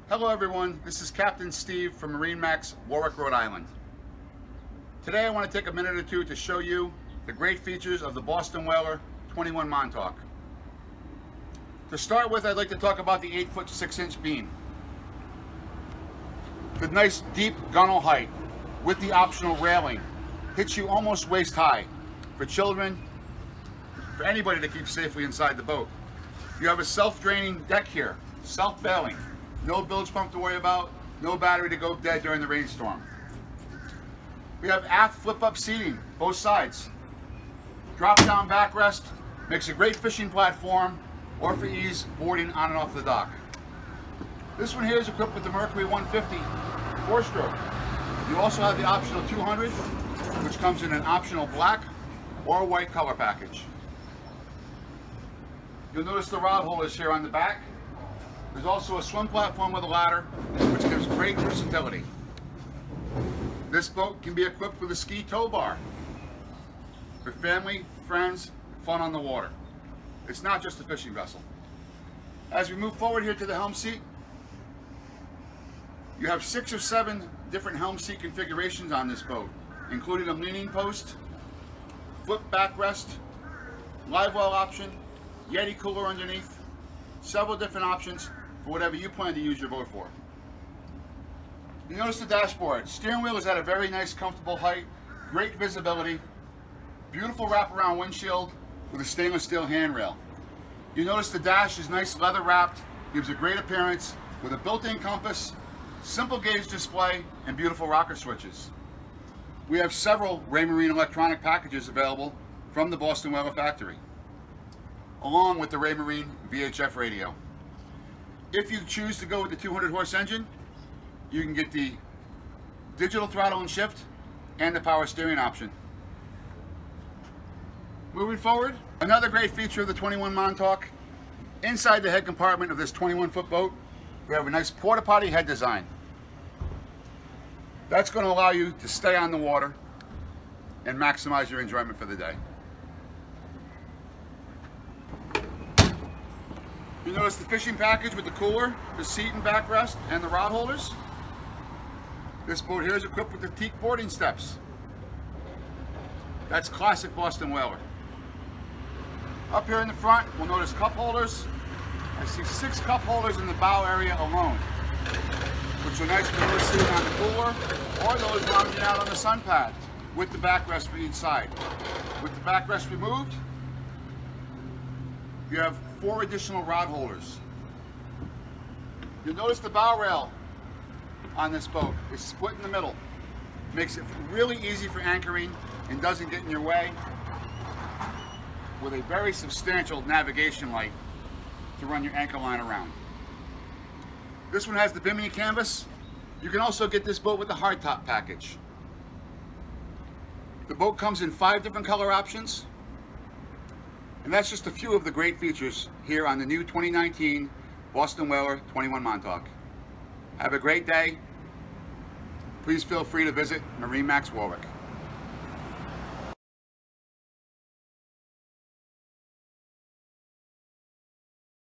Hello everyone, this is Captain Steve from MarineMax, Warwick, Rhode Island. Today I want to take a minute or two to show you the great features of the Boston Whaler 21 Montauk. To start with, I'd like to talk about the 8-foot 6-inch beam. The nice deep gunwale height with the optional railing hits you almost waist high for children, for anybody to keep safely inside the boat. You have a self-draining deck here, self-bailing. No bilge pump to worry about, no battery to go dead during the rainstorm. We have aft flip-up seating, both sides. Drop-down backrest makes a great fishing platform or for ease boarding on and off the dock. This one here is equipped with the Mercury 150 4-stroke. You also have the optional 200, which comes in an optional black or white color package. You'll notice the rod holders here on the back. There's also a swim platform with a ladder, which gives great versatility. This boat can be equipped with a ski tow bar for family, friends, fun on the water. It's not just a fishing vessel. As we move forward here to the Helm Seat, you have 6 or 7 different Helm Seat configurations on this boat, including a leaning post, flip backrest, live well option, Yeti cooler underneath, several different options for whatever you plan to use your boat for. You notice the dashboard. Steering wheel is at a very nice, comfortable height, great visibility, beautiful wraparound windshield with a stainless steel handrail. You notice the dash is nice leather wrapped, gives a great appearance with a built-in compass, simple gauge display, and beautiful rocker switches. We have several Raymarine electronic packages available from the Boston Whaler factory, along with the Raymarine VHF radio. If you choose to go with the 200 horse engine, you can get the digital throttle and shift and the power steering option. Moving forward, another great feature of the 21 Montauk, inside the head compartment of this 21-foot boat, we have a nice Porta Potti head design. That's going to allow you to stay on the water and maximize your enjoyment for the day. You notice the fishing package with the cooler, the seat and backrest, and the rod holders. This boat here is equipped with the teak boarding steps. That's classic Boston Whaler. Up here in the front, we'll notice cup holders. I see 6 cup holders in the bow area alone, which are nice for those sitting on the cooler or those lounging out on the sun pad with the backrest for each side. With the backrest removed, you have 4 additional rod holders. You'll notice the bow rail on this boat is split in the middle. Makes it really easy for anchoring and doesn't get in your way, with a very substantial navigation light to run your anchor line around. This one has the Bimini canvas. You can also get this boat with the hardtop package. The boat comes in 5 different color options. And that's just a few of the great features here on the new 2019 Boston Whaler 21 Montauk. Have a great day. Please feel free to visit MarineMax Warwick.